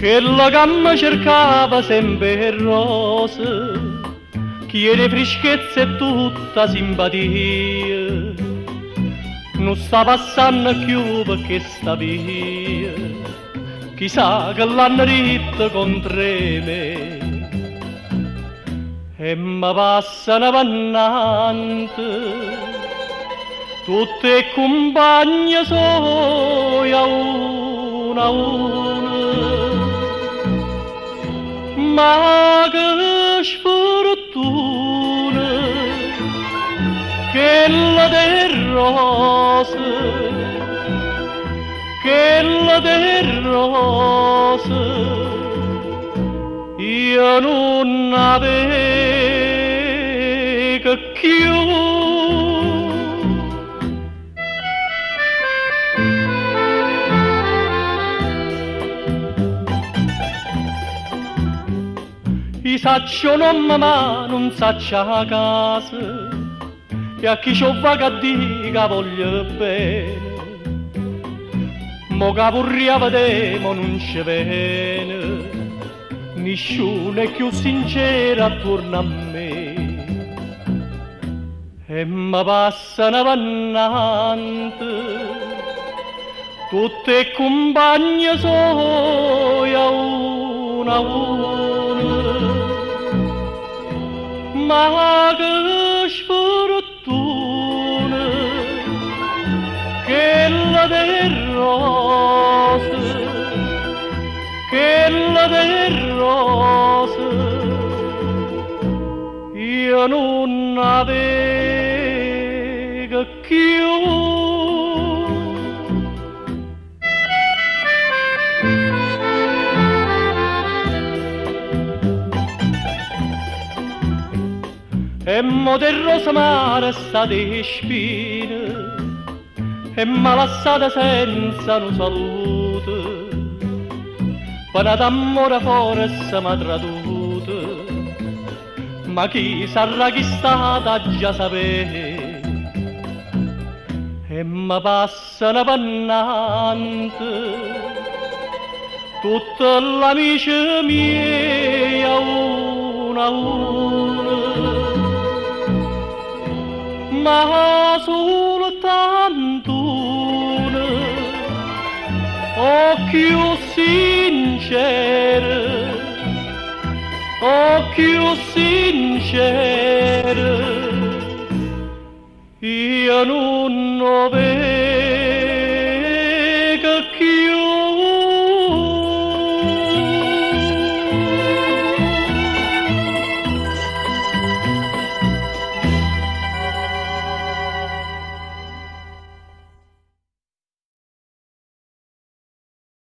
Che la gamma cercava sempre rose, chiede freschezza e tutta simpatia, non sta passando più perché sta via, chissà che l'hanno ritto contro me, e mi passano avanti, tutte compagne sono a una. Ma che sfortuna che la del rose, che la del rose io non avevo più. I saccio non ma non saccio a casa, e a chi c'ho vaga a dire che voglio bene, mo che vorrei vedere mo non ci viene, nessuno è più sincero attorno a me, e mi passano avanti, tutte compagne sono a una. Ma che sfortuna che la del rose, che la del rose io non avevo più. E mo del rosamare sta di spine, e m'ha lasciata senza un saluto, pena d'amore forse m'ha traduto, ma chi sarà chi stata già sapere, e mi passano avanti, tutti l'amici miei a una. Ma soltanto una, più sincera, più sincera, io non avevo.